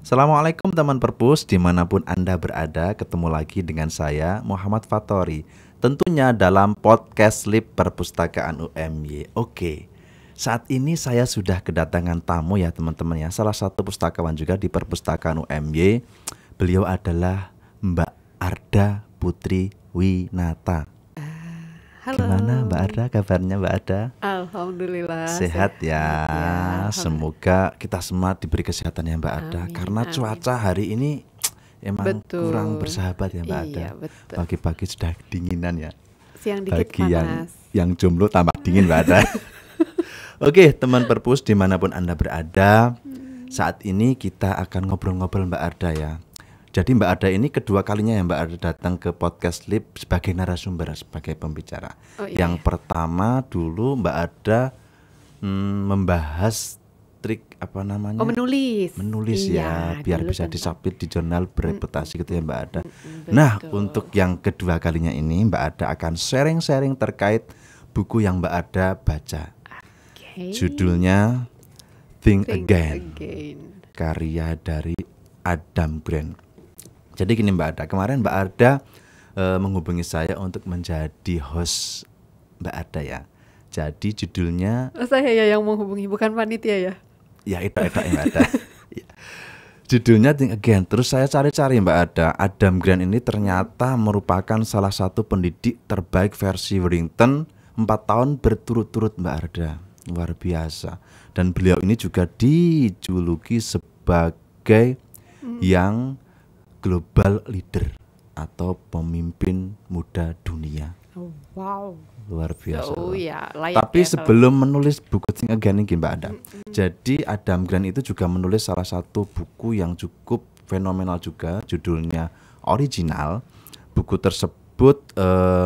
Assalamualaikum teman perpus, dimanapun Anda berada, ketemu lagi dengan saya Muhammad Fatori. Tentunya dalam podcast Lip Perpustakaan UMY. Oke, saat ini saya sudah kedatangan tamu ya teman-teman ya. Salah satu pustakawan juga di Perpustakaan UMY. Beliau adalah Mbak Arda Putri Winata. Halo. Gimana Mbak Arda, kabarnya Mbak Arda? Alhamdulillah Sehat ya. Semoga kita semua diberi kesehatan ya Mbak Arda. Amin, Karena amin. cuaca hari ini emang Betul. kurang bersahabat ya Mbak Arda. Iya, betul. Pagi-pagi sudah dinginan ya. Siang dikit Bagi panas. yang jomblo tambah dingin Mbak Arda. Oke teman perpus dimanapun Anda berada, saat ini kita akan ngobrol-ngobrol Mbak Arda ya. Jadi Mbak Arda ini kedua kalinya ya Mbak Arda datang ke podcast Lip sebagai narasumber, sebagai pembicara. Oh, iya. Yang pertama dulu Mbak Arda membahas trik apa namanya? Oh, menulis. Menulis ya, Iya, biar dulu bisa tentang- disubmit di jurnal bereputasi gitu ya Mbak Arda. betul. Nah, untuk yang kedua kalinya ini Mbak Arda akan sharing-sharing terkait buku yang Mbak Arda baca. Oke. Judulnya Think Think Again, Again. karya dari Adam Grant. Jadi gini Mbak Arda, kemarin Mbak Arda menghubungi saya untuk menjadi host Mbak Arda ya. Jadi judulnya Oh, saya ya yang menghubungi, bukan panitia ya? ya itu ya Mbak Arda. Ya. Judulnya Think Again. Terus saya cari-cari Mbak Arda, Adam Grant ini ternyata merupakan salah satu pendidik terbaik versi Wellington 4 tahun berturut-turut Mbak Arda. Luar biasa. Dan beliau ini juga dijuluki sebagai yang global leader atau pemimpin muda dunia. Oh, wow. Luar biasa. Oh ya, layak Tapi ya sebelum menulis buku Think Again ini Mbak Adam, jadi Adam Grant itu juga menulis salah satu buku yang cukup fenomenal juga, judulnya Original. Buku tersebut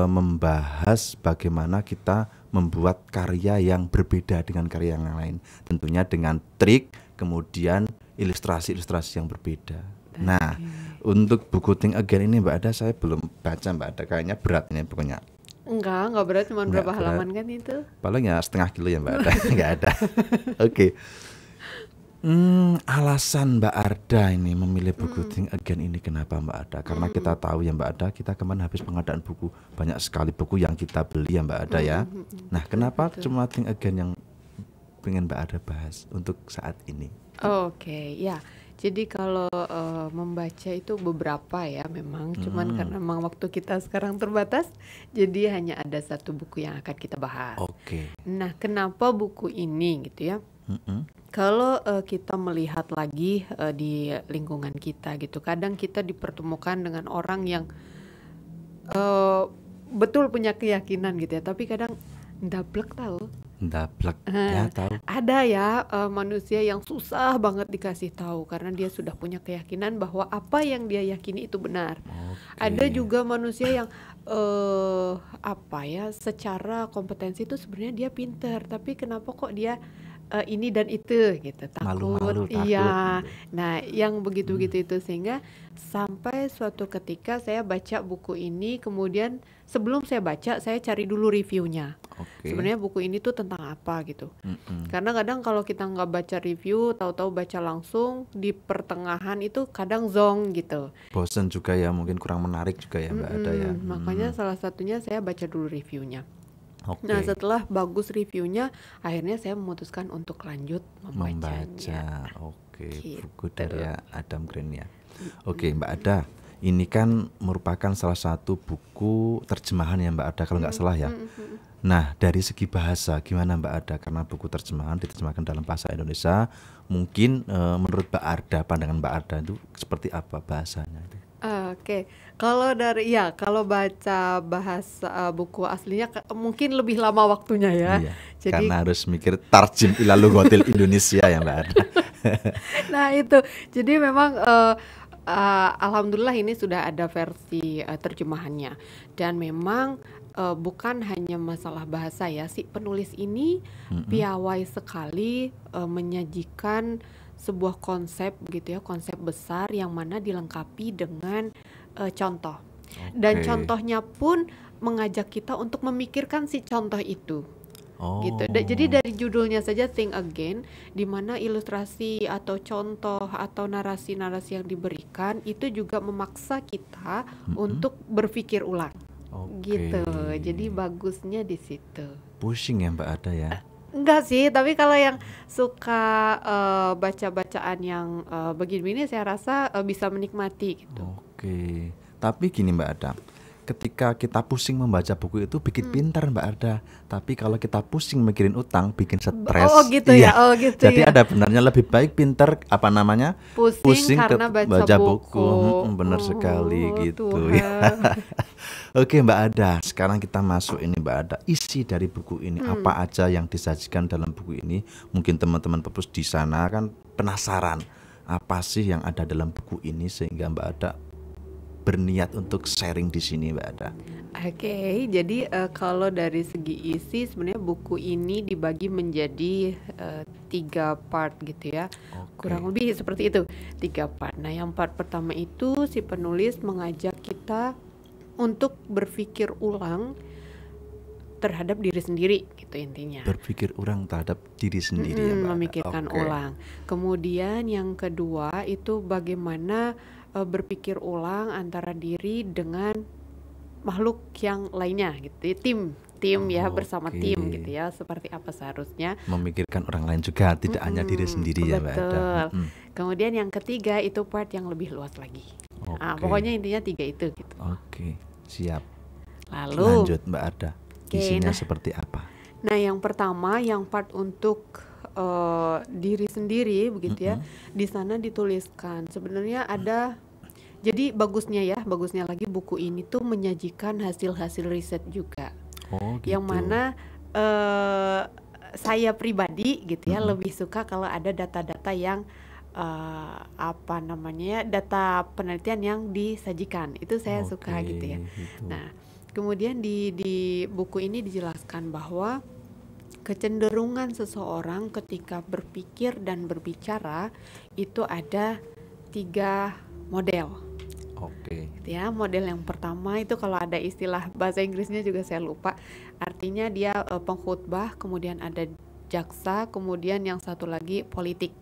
membahas bagaimana kita membuat karya yang berbeda dengan karya yang lain, tentunya dengan trik, kemudian ilustrasi-ilustrasi yang berbeda. Nah, untuk buku Think Again ini Mbak Ada saya belum baca Mbak Ada, kayaknya berat ini bukunya. Enggak berat, cuma Enggak berapa berat. halaman kan itu? Paling ya setengah kilo ya Mbak Arda, nggak ada. Oke. Alasan Mbak Arda ini memilih buku Think Again ini kenapa Mbak Arda? Karena kita tahu ya Mbak Arda, kita kemarin habis pengadaan buku, banyak sekali buku yang kita beli ya Mbak Arda ya. Nah, kenapa cuma Think Again yang pengen Mbak Arda bahas untuk saat ini? Oke, ya. Jadi kalau membaca itu beberapa ya memang, cuman karena memang waktu kita sekarang terbatas, jadi hanya ada satu buku yang akan kita bahas. Oke. Nah, kenapa buku ini gitu ya? Mm-mm. Kalau kita melihat lagi di lingkungan kita gitu, kadang kita dipertemukan dengan orang yang betul punya keyakinan gitu ya, tapi kadang ndablek tahu. Ndablek ya tahu. Ada ya manusia yang susah banget dikasih tahu karena dia sudah punya keyakinan bahwa apa yang dia yakini itu benar. Oke. Ada juga manusia yang secara kompetensi itu sebenarnya dia pinter, tapi kenapa kok dia ini dan itu gitu, takut. Malu-malu, takut Iya. gitu. Nah, yang begitu-begitu itu sehingga sampai suatu ketika saya baca buku ini, kemudian sebelum saya baca saya cari dulu reviewnya. Oke. Sebenarnya buku ini tuh tentang apa gitu. Mm-mm. Karena kadang kalau kita nggak baca review, tahu-tahu baca langsung di pertengahan itu kadang zong gitu. Bosen juga ya, mungkin kurang menarik juga ya Mbak Ada ya. Makanya salah satunya saya baca dulu reviewnya. Oke. Nah, setelah bagus reviewnya, akhirnya saya memutuskan untuk lanjut membacanya. Membaca. Oke, Gitu. buku dari Adam Grant ya. Oke, Mbak Ada, ini kan merupakan salah satu buku terjemahan ya Mbak Ada kalau nggak salah ya. Nah, dari segi bahasa gimana Mbak Ada? Karena buku terjemahan diterjemahkan dalam bahasa Indonesia, mungkin menurut Mbak Ada, pandangan Mbak Ada itu seperti apa bahasanya itu? Oke, kalau baca bahasa buku aslinya mungkin lebih lama waktunya ya. Iya, Jadi karena harus mikir tarjim ila lughatil Indonesia ya Mbak Ada. nah itu, jadi memang alhamdulillah ini sudah ada versi terjemahannya dan memang bukan hanya masalah bahasa ya, si penulis ini piawai sekali menyajikan sebuah konsep gitu ya, konsep besar yang mana dilengkapi dengan contoh. Dan Oke. contohnya pun mengajak kita untuk memikirkan si contoh itu. gitu. Jadi Oh, dari judulnya saja Think Again, di mana ilustrasi atau contoh atau narasi-narasi yang diberikan itu juga memaksa kita mm-mm. untuk berpikir ulang. Oke. Gitu. Jadi bagusnya di situ. Pusing ya Mbak Ada ya. Enggak sih, tapi kalau yang suka baca-bacaan yang begini-begini saya rasa bisa menikmati gitu. Oke. Tapi gini Mbak Ada, ketika kita pusing membaca buku itu bikin Hmm. pintar Mbak Ada. Tapi kalau kita pusing mikirin utang bikin Oh stres. gitu ya, Iya. oh gitu Jadi ya. ada benarnya lebih baik pintar apa namanya? Pusing Pusing ke karena baca baca buku. buku. Bener sekali Oh gitu ya. Tuhan. Oke Mbak Ada, sekarang kita masuk ini Mbak Ada. Isi dari buku ini Hmm. apa aja yang disajikan dalam buku ini? Mungkin teman-teman pepus di sana kan penasaran apa sih yang ada dalam buku ini sehingga Mbak Ada berniat untuk sharing di sini Mbak Ada. Oke, jadi kalau dari segi isi sebenarnya buku ini dibagi menjadi 3 part gitu ya. Kurang Oke, lebih seperti itu, 3 part. Nah, yang part pertama itu si penulis mengajak kita untuk berpikir ulang terhadap diri sendiri gitu intinya. berpikir ulang terhadap diri sendiri ya Mbak Ada. Memikirkan Oke, ulang. Kemudian yang kedua itu bagaimana berpikir ulang antara diri dengan makhluk yang lainnya gitu. Tim ya, bersama oke. tim gitu ya. Seperti apa seharusnya. Memikirkan orang lain juga, tidak hanya diri sendiri ya Mbak Ada. Betul. Mm-mm. Kemudian yang ketiga itu part yang lebih luas lagi. Oke, Pokoknya intinya 3 itu gitu. oke, siap. Lalu, Lanjut Mbak Ada. oke, Isinya nah, seperti apa? yang pertama yang part untuk diri sendiri begitu ya. Mm-mm. Di sana dituliskan sebenarnya ada. Jadi bagusnya lagi buku ini tuh menyajikan hasil-hasil riset juga, Oh yang gitu. mana saya pribadi gitu ya Mm-mm. lebih suka kalau ada data-data yang apa namanya ya, data penelitian yang disajikan itu saya suka Oke, gitu ya. gitu. Nah, kemudian di buku ini dijelaskan bahwa kecenderungan seseorang ketika berpikir dan berbicara itu ada 3 model. Oke. Gitu ya. Model yang pertama itu kalau ada istilah bahasa Inggrisnya juga saya lupa. Artinya dia pengkhotbah, kemudian ada jaksa, kemudian yang satu lagi politikus.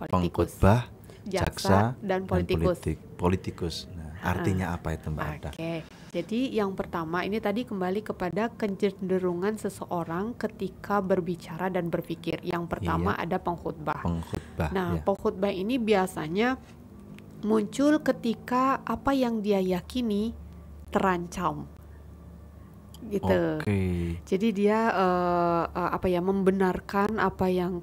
Pengkhotbah, Jaksa jaksa, dan dan politikus. politikus. Nah, artinya apa itu Mbak Ada? Oke. Jadi yang pertama ini tadi kembali kepada kecenderungan seseorang ketika berbicara dan berpikir. Yang pertama Iya, ada pengkhotbah. pengkhotbah Nah, ya. pengkhotbah ini biasanya muncul ketika apa yang dia yakini terancam gitu. Oke. Jadi dia apa ya membenarkan apa yang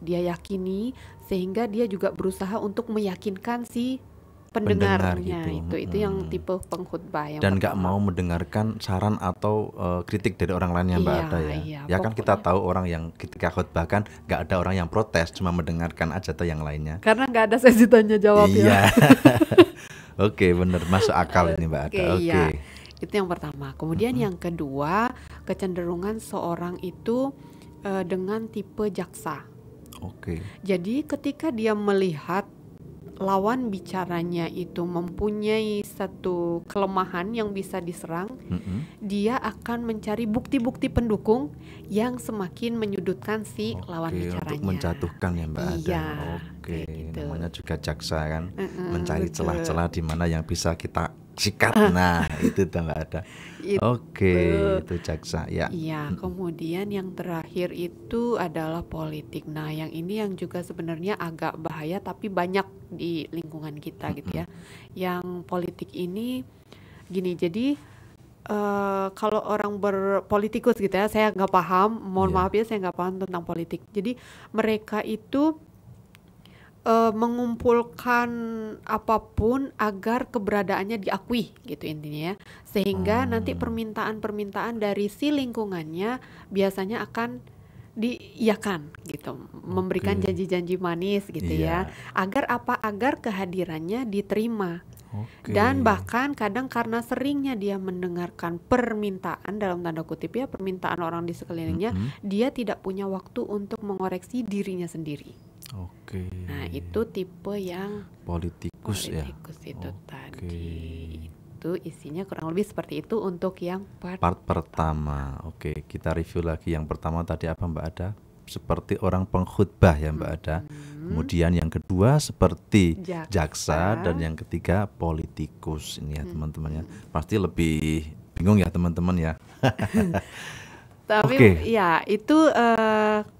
dia yakini sehingga dia juga berusaha untuk meyakinkan si Pendengar pendengarnya. gitu. Itu yang tipe pengkhotbah yang Dan nggak pertama. mau mendengarkan saran atau kritik dari orang lain yang Mbak Iya, Ada ya. iya, Ya kan kita pokoknya tahu orang yang ketika khotbah kan nggak ada orang yang protes, cuma mendengarkan aja tuh yang lainnya. karena nggak ada sesi tanya jawab ya. Iya. Oke, bener masuk akal ini Mbak Ada. Oke, Oke. iya. Itu yang pertama. Kemudian Mm-mm. yang kedua, kecenderungan seorang itu dengan tipe jaksa. Oke. Jadi ketika dia melihat lawan bicaranya itu mempunyai satu kelemahan yang bisa diserang, Mm-mm. dia akan mencari bukti-bukti pendukung yang semakin menyudutkan si lawan Oke, untuk bicaranya. menjatuhkan ya Mbak Ada. Iya, Oke, kayak gitu. namanya juga jaksa kan, mencari Betul. celah-celah di mana yang bisa kita sikat. Nah, itu tuh Mbak Ada. Oke, Itu. itu jaksa ya. Iya, kemudian yang terakhir itu adalah politik. Nah, yang ini yang juga sebenarnya agak bahaya tapi banyak di lingkungan kita gitu ya. Yang politik ini gini, jadi kalau orang berpolitikus gitu ya, saya nggak paham, mohon Iya. maaf ya saya nggak paham tentang politik. Jadi mereka itu mengumpulkan apapun agar keberadaannya diakui gitu intinya ya. Sehingga nanti permintaan-permintaan dari si lingkungannya biasanya akan diiyakan gitu, memberikan Oke. janji-janji manis gitu ya. Iya. Agar apa? Agar kehadirannya diterima. Oke. Dan bahkan kadang karena seringnya dia mendengarkan permintaan dalam tanda kutip ya, permintaan orang di sekelilingnya, dia tidak punya waktu untuk mengoreksi dirinya sendiri. Oke. Nah, itu tipe yang Politikus ya. politikus itu Oke. tadi. itu isinya kurang lebih seperti itu untuk yang part Part pertama. Oke, kita review lagi. Yang pertama tadi apa Mbak Ada? Seperti orang pengkhutbah ya Mbak Ada. Kemudian yang kedua seperti jaksa dan yang ketiga politikus. Ini ya teman-teman ya. Pasti lebih bingung ya teman-teman ya. Tapi Oke. ya itu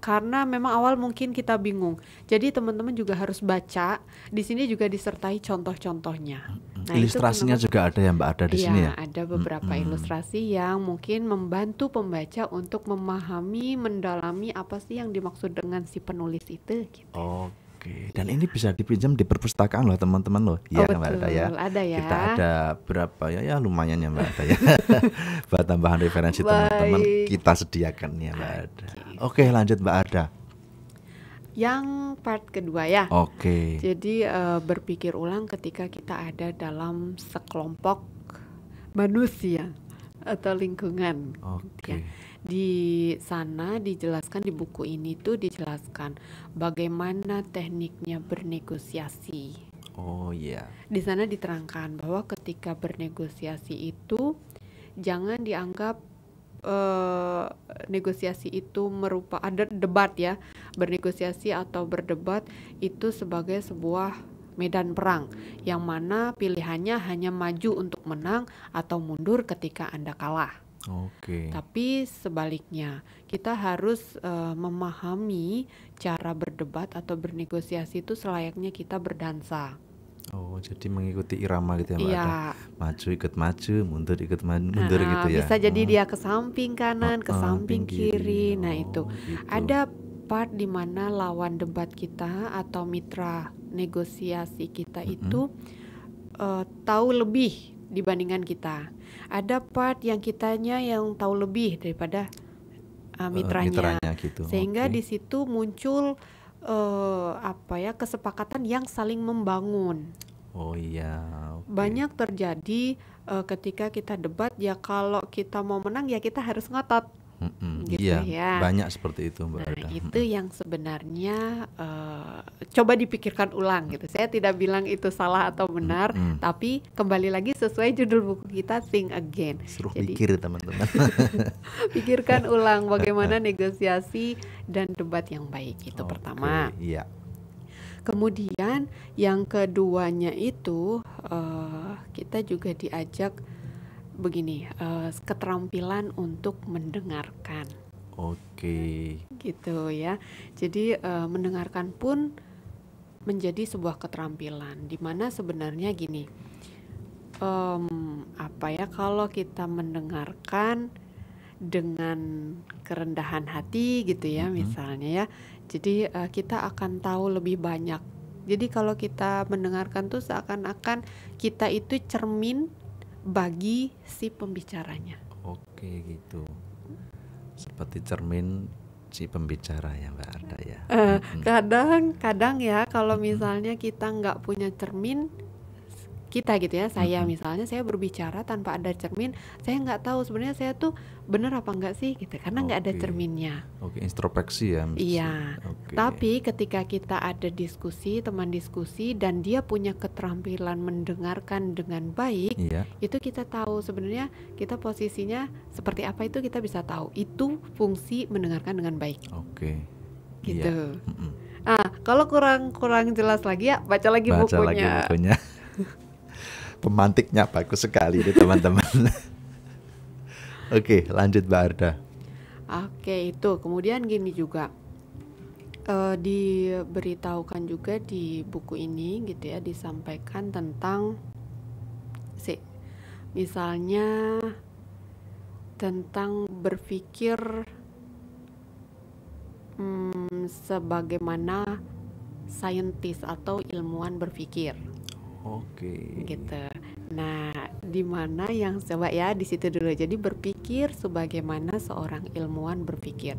karena memang awal mungkin kita bingung. Jadi teman-teman juga harus baca. Di sini juga disertai contoh-contohnya. Nah, itu Ilustrasinya kenapa- juga ada ya Mbak Ada di sini ya. ada beberapa ilustrasi yang mungkin membantu pembaca untuk memahami, mendalami apa sih yang dimaksud dengan si penulis itu gitu. Oke, dan ini bisa dipinjam di perpustakaan loh teman-teman loh. Iya Mbak Ada ya. Betul, ada ya. Kita ada berapa ya lumayan ya Mbak Ada ya. Buat tambahan referensi teman-teman Baik. kita sediakan ya Mbak Ada. Oke, lanjut Mbak Ada. Yang part kedua ya. Oke. Jadi berpikir ulang ketika kita ada dalam sekelompok manusia atau lingkungan. Oke. Ya. Di sana dijelaskan, di buku ini tuh dijelaskan bagaimana tekniknya bernegosiasi. Oh iya. Di sana diterangkan bahwa ketika bernegosiasi itu jangan dianggap negosiasi itu ada debat ya. Bernegosiasi atau berdebat itu sebagai sebuah medan perang yang mana pilihannya hanya maju untuk menang atau mundur ketika Anda kalah. Oke. Tapi sebaliknya, kita harus memahami cara berdebat atau bernegosiasi itu selayaknya kita berdansa. Oh, jadi mengikuti irama gitu ya Mbak Ada. Iya. Maju ikut maju, mundur ikut mundur gitu ya. Bisa jadi dia ke samping kanan, ke samping kiri. Nah, itu. Oh, gitu. Ada part di mana lawan debat kita atau mitra negosiasi kita itu tahu lebih dibandingkan kita. Ada part yang kitanya yang tahu lebih daripada mitranya. gitu. Sehingga Oke. di situ muncul kesepakatan yang saling membangun. Oh iya. Oke. Banyak terjadi ketika kita debat ya, kalau kita mau menang ya kita harus ngotot. Gitu Iya, ya. banyak seperti itu Mbak Nah, Ada. itu yang sebenarnya coba dipikirkan ulang gitu. Saya tidak bilang itu salah atau benar, tapi kembali lagi sesuai judul buku kita, Think Again. Suruh Jadi pikir teman-teman. pikirkan ulang bagaimana negosiasi dan debat yang baik, itu pertama. Oke, iya. Kemudian yang keduanya itu kita juga diajak begini, keterampilan untuk mendengarkan. Oke. Gitu ya. Jadi mendengarkan pun menjadi sebuah keterampilan, di mana sebenarnya gini, kalau kita mendengarkan dengan kerendahan hati gitu ya, misalnya ya, jadi kita akan tahu lebih banyak. Jadi kalau kita mendengarkan tuh seakan-akan kita itu cermin bagi si pembicaranya. Oke gitu. Seperti cermin si pembicara ya Mbak Ada ya. Kadang ya kalau misalnya kita nggak punya cermin, kita gitu ya, saya misalnya saya berbicara tanpa ada cermin, saya nggak tahu sebenarnya saya tuh bener apa enggak sih gitu, karena nggak ada Oke. cerminnya. Oke, introspeksi ya. Iya. Oke. Tapi ketika kita ada diskusi, teman diskusi, dan dia punya keterampilan mendengarkan dengan baik, Iya. itu kita tahu sebenarnya kita posisinya seperti apa, itu kita bisa tahu. Itu fungsi mendengarkan dengan baik. Oke. Gitu. Iya. Kalau kurang jelas lagi ya, baca lagi Baca bukunya. lagi bukunya. Pemantiknya bagus sekali nih teman-teman. Oke, lanjut Mbak Arda. Oke, itu. Kemudian gini juga, diberitahukan juga di buku ini gitu ya, disampaikan tentang misalnya tentang berpikir sebagaimana saintis atau ilmuwan berpikir. Oke. Gitu. Nah, di mana yang coba ya di situ dulu. Jadi berpikir sebagaimana seorang ilmuwan berpikir.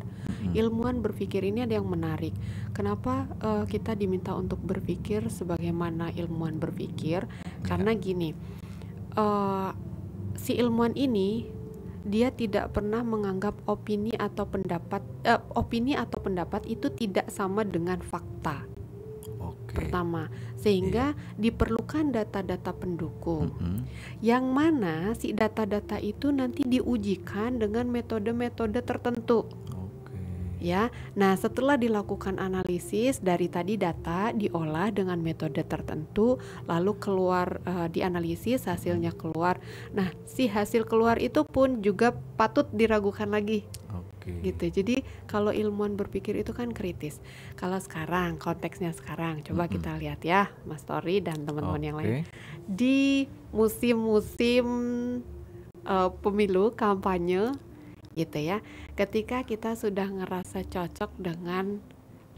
Ilmuwan berpikir ini ada yang menarik. Kenapa kita diminta untuk berpikir sebagaimana ilmuwan berpikir? Karena gini, si ilmuwan ini dia tidak pernah menganggap opini atau pendapat itu tidak sama dengan fakta. pertama, sehingga diperlukan data-data pendukung, Mm-mm. yang mana si data-data itu nanti diujikan dengan metode-metode tertentu. Oke. Ya, nah setelah dilakukan analisis dari tadi data diolah dengan metode tertentu, lalu keluar dianalisis hasilnya keluar. Nah, si hasil keluar itu pun juga patut diragukan lagi Oke. gitu. Jadi kalau ilmuwan berpikir itu kan kritis. Kalau sekarang konteksnya sekarang, coba kita lihat ya, Mas Tori dan teman-teman yang lain Oke. di musim-musim pemilu kampanye gitu ya. Ketika kita sudah ngerasa cocok dengan,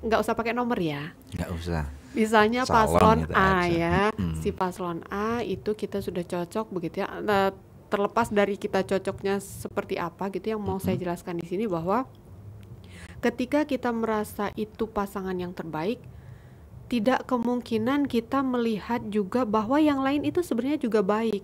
nggak usah pakai nomor ya. Nggak usah. Misalnya Calon paslon gitu A aja. ya, Mm-mm. si paslon A itu kita sudah cocok begitu ya. Nah, terlepas dari kita cocoknya seperti apa gitu, yang mau saya jelaskan di sini bahwa ketika kita merasa itu pasangan yang terbaik, tidak kemungkinan kita melihat juga bahwa yang lain itu sebenarnya juga baik.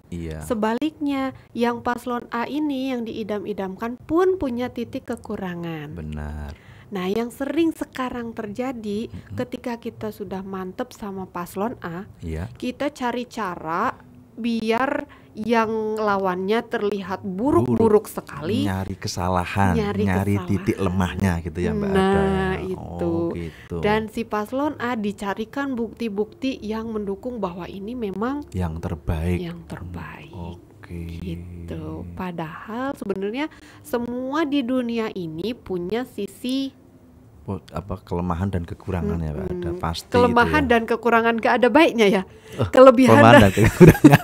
Iya. Sebaliknya, yang paslon A ini yang diidam-idamkan pun punya titik kekurangan. Benar. Nah, yang sering sekarang terjadi ketika kita sudah mantep sama paslon A, Iya. kita cari cara biar yang lawannya terlihat buruk-buruk sekali. Nyari kesalahan, Nyari nyari kesalahan. titik lemahnya gitu ya Mbak Ada. Nah, itu. Oh, gitu. Dan si paslon A dicarikan bukti-bukti yang mendukung bahwa ini memang yang terbaik. yang terbaik. Oke. Gitu. Padahal sebenarnya semua di dunia ini punya sisi Kelemahan dan kekurangan ya Mbak Ada. Pasti kelemahan itu ya. dan kekurangan, gak ada baiknya ya. Kelebihan Kelemahan dan dan kekurangan.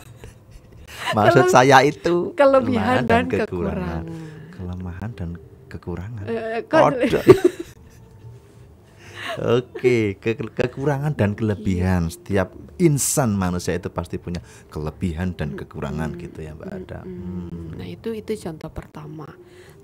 Maksud saya itu kelebihan dan kekurangan. Kelemahan dan kekurangan. Kok Ada. Oke, kekurangan dan kelebihan. Setiap insan manusia itu pasti punya kelebihan dan kekurangan gitu ya Mbak Ada. Nah, itu contoh pertama.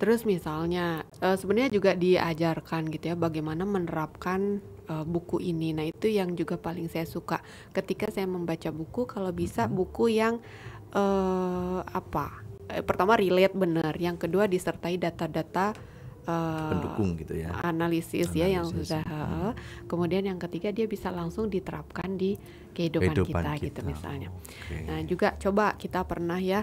Terus misalnya sebenarnya juga diajarkan gitu ya bagaimana menerapkan buku ini. Nah, itu yang juga paling saya suka ketika saya membaca buku, kalau bisa buku yang pertama relate benar, yang kedua disertai data-data Pendukung gitu ya. analisis ya yang Analisis. sudah kemudian yang ketiga dia bisa langsung diterapkan di kehidupan kita gitu misalnya. Oke. Nah, juga coba kita pernah ya,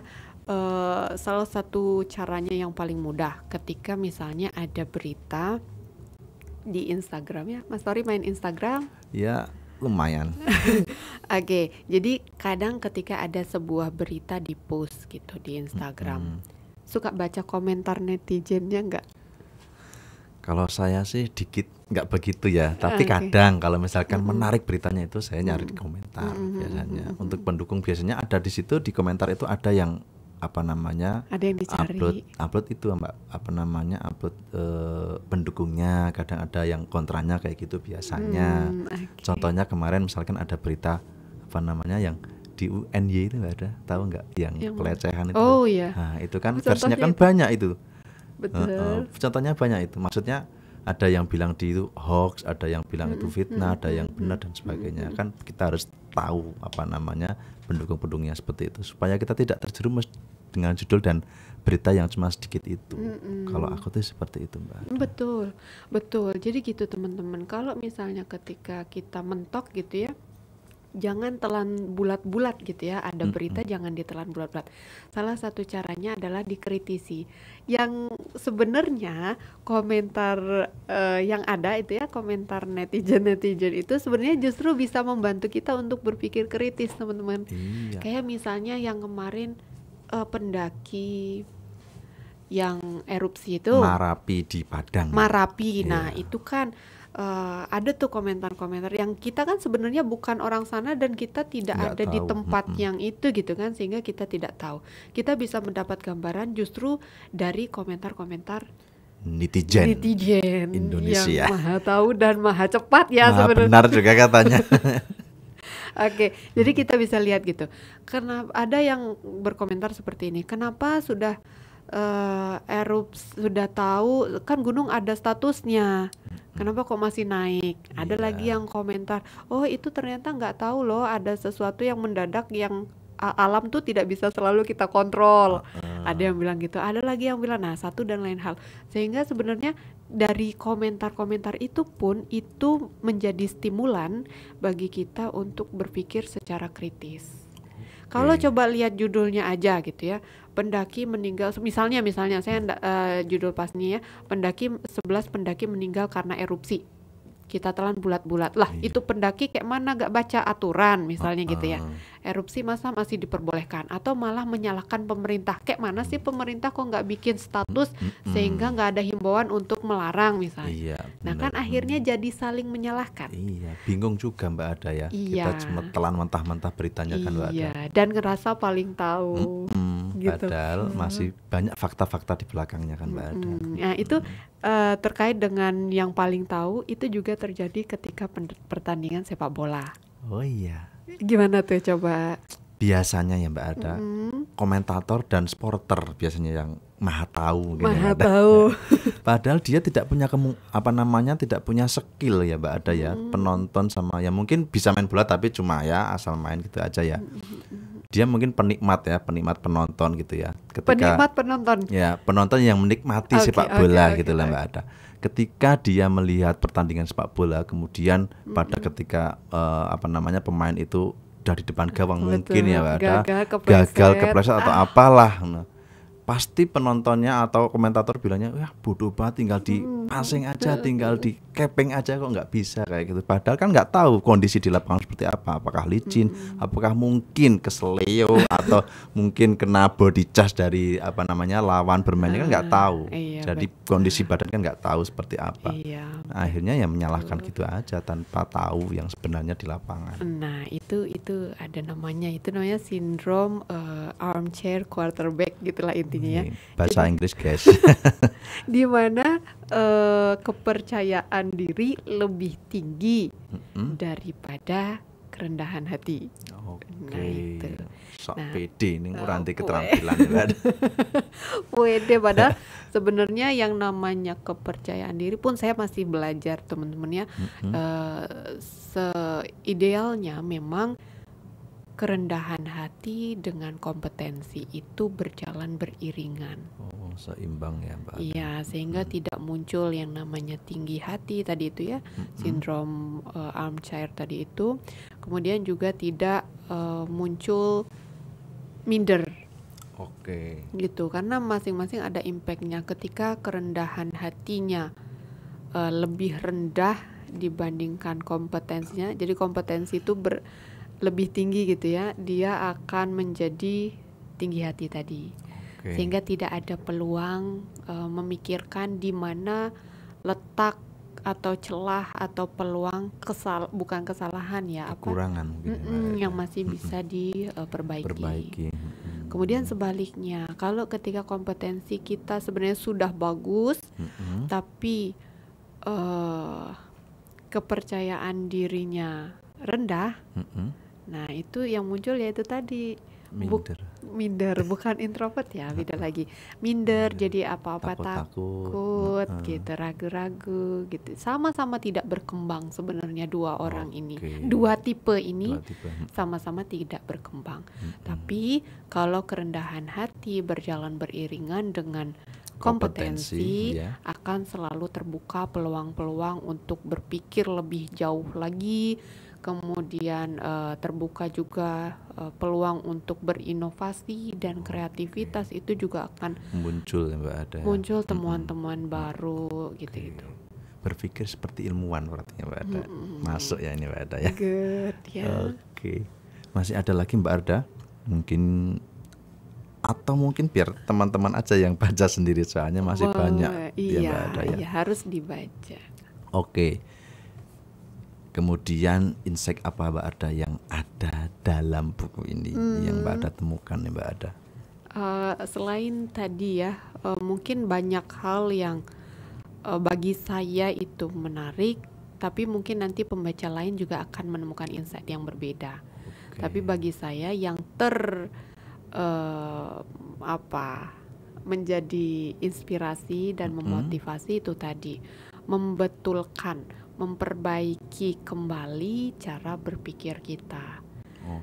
salah satu caranya yang paling mudah ketika misalnya ada berita di Instagram ya, Mas Tori main Instagram? Ya, lumayan. Oke, jadi kadang ketika ada sebuah berita di post gitu di Instagram, suka baca komentar netizennya nggak? Kalau saya sih dikit nggak begitu ya, tapi Oke. kadang kalau misalkan menarik beritanya itu saya nyari di komentar biasanya. Untuk pendukung biasanya ada di situ, di komentar itu ada yang Ada yang dicari. upload itu Mbak, upload pendukungnya, kadang ada yang kontranya kayak gitu biasanya. Oke. Contohnya kemarin misalkan ada berita yang di UNY itu nggak ada, tahu nggak yang Yang mana? pelecehan itu? Oh iya. Nah, itu kan Contohnya versinya kan itu. banyak itu. Betul. Contohnya banyak itu, maksudnya ada yang bilang di itu hoax, ada yang bilang itu fitnah, ada yang benar dan sebagainya. Kan kita harus tahu pendukung-pendukungnya seperti itu supaya kita tidak terjerumus dengan judul dan berita yang cuma sedikit itu. Kalau aku tuh seperti itu Mbak. Betul. Jadi gitu teman-teman. Kalau misalnya ketika kita mentok gitu ya, jangan telan bulat-bulat gitu ya. Ada berita jangan ditelan bulat-bulat. Salah satu caranya adalah dikritisi. Yang sebenarnya komentar yang ada itu ya, komentar netizen itu sebenarnya justru bisa membantu kita untuk berpikir kritis teman-teman. Iya. Kayak misalnya yang kemarin pendaki yang erupsi itu Marapi di Padang. Marapi. Nah, Iya. itu kan ada tuh komentar-komentar yang kita kan sebenarnya bukan orang sana dan kita tidak Nggak ada di tahu. tempat yang itu gitu kan, sehingga kita tidak tahu. Kita bisa mendapat gambaran justru dari komentar-komentar Netizen Indonesia. yang maha tahu dan maha cepat ya Nah, sebenarnya. benar juga katanya. Oke, jadi kita bisa lihat gitu. Karena ada yang berkomentar seperti ini. Kenapa sudah erupsi, sudah tahu kan gunung ada statusnya, kenapa kok masih naik? Ada Iya. lagi yang komentar, oh itu ternyata nggak tahu loh, ada sesuatu yang mendadak yang alam tuh tidak bisa selalu kita kontrol. Ada yang bilang gitu, ada lagi yang bilang nah satu dan lain hal. Sehingga sebenarnya dari komentar-komentar itu pun itu menjadi stimulan bagi kita untuk berpikir secara kritis. Kalau Oke. coba lihat judulnya aja gitu ya, pendaki meninggal, misalnya saya judul pasnya ya, 11 pendaki meninggal karena erupsi. Kita telan bulat-bulat lah, Iya. itu pendaki kayak mana gak baca aturan misalnya gitu ya. Heeh. Erupsi masa masih diperbolehkan, atau malah menyalahkan pemerintah, kayak mana sih pemerintah kok nggak bikin status sehingga nggak ada himbauan untuk melarang misalnya. Iya, Nah kan benar. akhirnya jadi saling menyalahkan. Iya, bingung juga Mbak Ada ya. Iya. Kita cuma telan mentah-mentah beritanya kan Mbak Ada. Iya, dan ngerasa paling tahu gitu. Padahal masih banyak fakta-fakta di belakangnya kan Mbak Ada. Nah itu terkait dengan yang paling tahu itu juga terjadi ketika pertandingan sepak bola. Oh iya. Gimana tuh coba? Biasanya ya Mbak Ada, komentator dan supporter biasanya yang maha tahu gitu Maha Mbak Ada. tahu. Padahal dia tidak punya tidak punya skill ya Mbak Ada ya. Penonton sama ya mungkin bisa main bola tapi cuma ya asal main gitu aja ya. Dia mungkin penikmat penonton gitu ya. Penikmat penonton. Ya, penonton yang menikmati Oke, sepak bola oke, gitu lah Mbak Ada. Ketika dia melihat pertandingan sepak bola, kemudian pada ketika pemain itu dari depan gawang Betul, mungkin ya Mbak Ada, gagal kepleset atau apalah. Nah, pasti penontonnya atau komentator bilangnya, wah bodoh banget, tinggal di passing aja, tinggal di keping aja kok nggak bisa kayak gitu. Padahal kan nggak tahu kondisi di lapangan seperti apa, apakah licin, apakah mungkin kesleo atau mungkin kena body charge dari lawan bermainnya kan nggak tahu. Iya, Jadi betul. kondisi badan kan nggak tahu seperti apa. Iya. Nah, akhirnya ya menyalahkan gitu aja tanpa tahu yang sebenarnya di lapangan. Nah itu ada namanya, itu namanya sindrom armchair quarterback gitulah intinya ya. Bahasa Inggris guys. Di mana kepercayaan diri lebih tinggi daripada kerendahan hati. Oke. Nah, itu. Sok Nah, pede ini nguranti keterampilan ya. Wede, padahal sebenarnya yang namanya kepercayaan diri pun saya masih belajar teman-teman ya. Seidealnya memang kerendahan hati dengan kompetensi itu berjalan beriringan. Oh, seimbang ya Mbak. Iya, sehingga tidak muncul yang namanya tinggi hati tadi itu ya, sindrom armchair tadi itu. Kemudian juga tidak muncul minder Oke. gitu, karena masing-masing ada impactnya. Ketika kerendahan hatinya lebih rendah dibandingkan kompetensinya, jadi kompetensi itu lebih tinggi gitu ya, dia akan menjadi tinggi hati tadi. Oke. Sehingga tidak ada peluang memikirkan di mana letak atau celah atau peluang bukan kesalahan ya, Kekurangan mungkin ya, Mbak. yang masih bisa diperbaiki. Perbaiki. Kemudian sebaliknya, kalau ketika kompetensi kita sebenarnya sudah bagus, tapi kepercayaan dirinya rendah, nah itu yang muncul yaitu tadi minder, bukan introvert ya, beda lagi. Minder, jadi apa-apa takut gitu, ragu-ragu gitu. Sama-sama tidak berkembang sebenarnya dua orang ini. Dua tipe ini sama-sama tidak berkembang. Tapi kalau kerendahan hati berjalan beriringan dengan kompetensi, akan selalu terbuka peluang-peluang untuk berpikir lebih jauh lagi. Kemudian terbuka juga peluang untuk berinovasi dan kreativitas, itu juga akan muncul ya Mbak Ada. Muncul temuan-temuan baru gitu-gitu. Berpikir seperti ilmuwan berarti ya Mbak Ada. Masuk ya ini Mbak Ada ya. Good ya. Oke. Masih ada lagi Mbak Arda? Mungkin biar teman-teman aja yang baca sendiri, soalnya masih banyak iya, Mbak Ada ya. Iya, harus dibaca. Oke. Kemudian insight apa Mbak Ada yang ada dalam buku ini yang Mbak Ada temukan ya Mbak Ada? Selain tadi ya, mungkin banyak hal yang bagi saya itu menarik, tapi mungkin nanti pembaca lain juga akan menemukan insight yang berbeda. Tapi bagi saya yang menjadi inspirasi dan memotivasi itu tadi, memperbaiki kembali cara berpikir kita.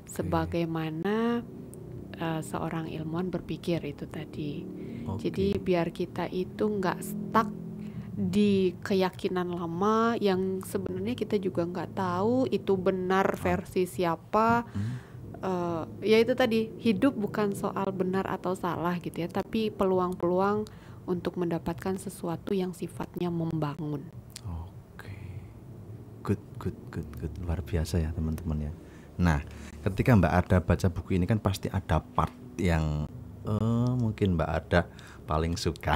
Sebagaimana seorang ilmuwan berpikir itu tadi. Oke. Jadi biar kita itu nggak stuck di keyakinan lama yang sebenarnya kita juga nggak tahu itu benar versi siapa. Ya itu tadi, hidup bukan soal benar atau salah gitu ya, tapi peluang-peluang untuk mendapatkan sesuatu yang sifatnya membangun. Oke. Good. Luar biasa ya teman-teman ya. Nah, ketika Mbak Ada baca buku ini kan pasti ada part yang mungkin Mbak Ada paling suka.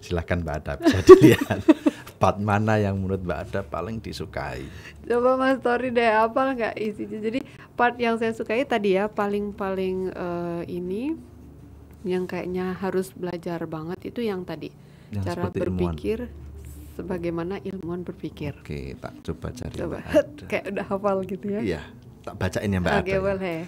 Silakan Mbak Ada bisa dilihat part mana yang menurut Mbak Ada paling disukai. Coba Mas Tori deh, apa nggak isinya? Jadi part yang saya sukai tadi ya, paling ini yang kayaknya harus belajar banget itu yang tadi, Yang cara seperti ilmuwan. berpikir sebagaimana ilmuwan berpikir. Oke, tak coba cari Coba Mbak Ada. kayak udah hafal gitu ya. Iya, tak bacain ya Mbak Oke, Ada ya. boleh.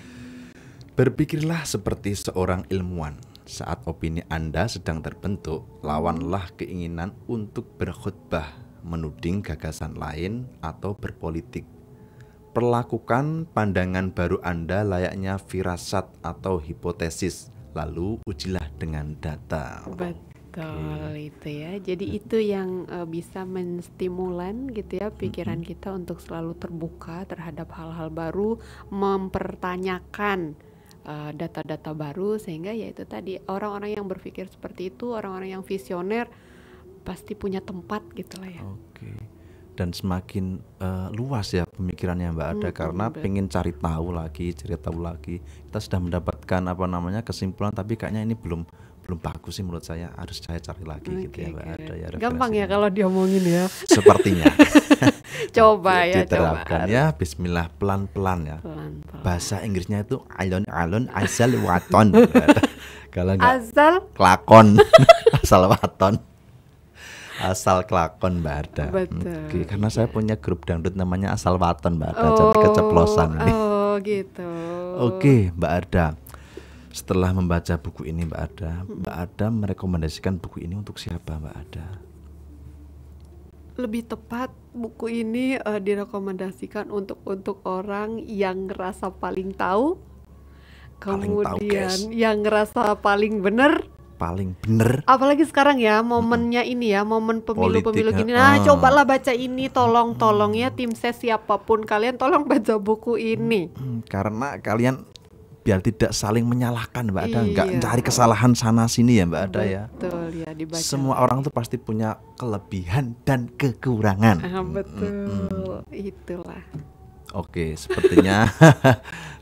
Berpikirlah seperti seorang ilmuwan. Saat opini Anda sedang terbentuk, lawanlah keinginan untuk berkhutbah, menuding gagasan lain, atau berpolitik. Perlakukan pandangan baru Anda layaknya firasat atau hipotesis, lalu ujilah dengan data. Betul itu ya. Jadi itu yang bisa menstimulan gitu ya pikiran kita untuk selalu terbuka terhadap hal-hal baru, mempertanyakan data-data baru, sehingga ya itu tadi, orang-orang yang berpikir seperti itu, orang-orang yang visioner pasti punya tempat gitu lah ya. Oke. Dan semakin luas ya pemikirannya Mbak Ada, karena pengen cari tahu lagi. Kita sudah mendapatkan kesimpulan, tapi kayaknya ini belum bagus sih menurut saya, harus saya cari lagi gitu ya Mbak Ada ya. Gampang ya referensinya. kalau diomongin ya. Sepertinya. Coba ya, Diterapkan ya, bismillah, pelan-pelan ya. Pelan-pelan. Bahasa Inggrisnya itu alon-alon asal waton. Kalau enggak Asal kelakon. Asal waton. Asal kelakon Mbak Ada. Betul. Oke, karena saya punya grup dangdut namanya Asal Waton Mbak Ada, jadi keceplosan ini. Oh gitu. Oke Mbak Ada, setelah membaca buku ini Mbak Ada merekomendasikan buku ini untuk siapa Mbak Ada? Lebih tepat buku ini direkomendasikan untuk orang yang ngerasa paling tahu, Paling tahu, kemudian guys. yang ngerasa paling bener. Paling bener. Apalagi sekarang ya momennya ini ya, momen pemilu-pemilu Politik, gini. Nah, heeh. cobalah baca ini, tolong ya tim ses siapapun kalian, tolong baca buku ini. Karena kalian biar tidak saling menyalahkan Mbak Ada, nggak Iya. cari kesalahan sana sini ya Mbak Ada ya. Betul ya, dibaca. Semua orang tuh pasti punya kelebihan dan kekurangan. Betul, itulah. Oke, sepertinya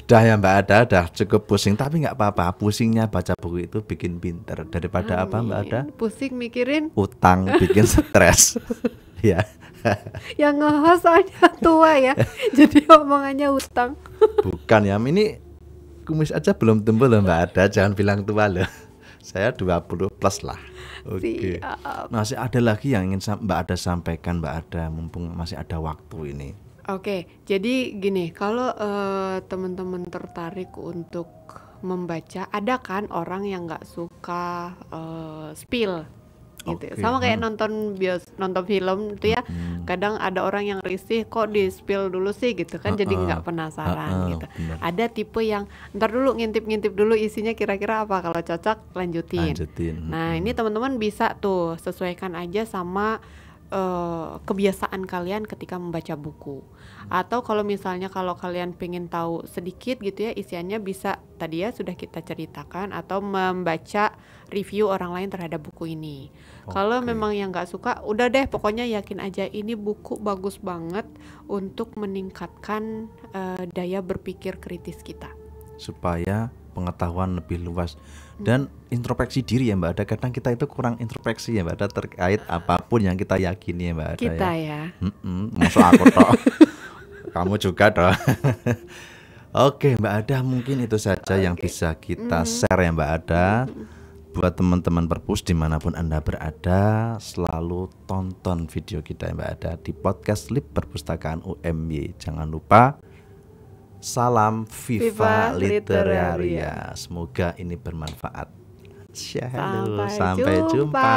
dah ya Mbak Ada, dah cukup pusing, tapi nggak apa-apa. Pusingnya baca buku itu bikin pinter daripada apa Mbak Ada? Amin. Pusing mikirin Utang bikin stres. Ya, yang nge-host soalnya tua ya. Jadi omongannya utang. bukan ya. Ini kumis aja belum tumbuh loh Mbak Ada, jangan bilang tua loh. Saya 20 plus lah. Oke. Siap. Masih ada lagi yang ingin Mbak Ada sampaikan Mbak Ada, mumpung masih ada waktu ini. Oke, jadi gini, kalau teman-teman tertarik untuk membaca, ada kan orang yang nggak suka spill gitu. Oke, Sama kayak nonton film itu ya. Kadang ada orang yang risih, kok di spill dulu sih gitu kan, jadi nggak penasaran gitu. benar. Ada tipe yang ntar dulu ngintip-ngintip dulu isinya kira-kira apa, kalau cocok lanjutin. Nah, ini teman-teman bisa tuh sesuaikan aja sama kebiasaan kalian ketika membaca buku. Atau kalau misalnya kalau kalian pengen tahu sedikit gitu ya isiannya, bisa tadi ya sudah kita ceritakan, atau membaca review orang lain terhadap buku ini. Kalau memang yang nggak suka, udah deh pokoknya yakin aja ini buku bagus banget untuk meningkatkan daya berpikir kritis kita. Supaya pengetahuan lebih luas dan introspeksi diri ya Mbak Ada. Kadang kita itu kurang introspeksi ya Mbak Ada terkait apapun yang kita yakini ya Mbak Ada. Kita ya. ya. Masuk aku toh. Kamu juga toh. Oke Mbak Ada, mungkin itu saja yang bisa kita share ya Mbak Ada. Buat teman-teman Perpus dimanapun Anda berada, selalu tonton video kita ya Mbak Ada di podcast Lip Perpustakaan UMY. Jangan lupa, salam Viva Literaria. Semoga ini bermanfaat. Shalom, sampai jumpa.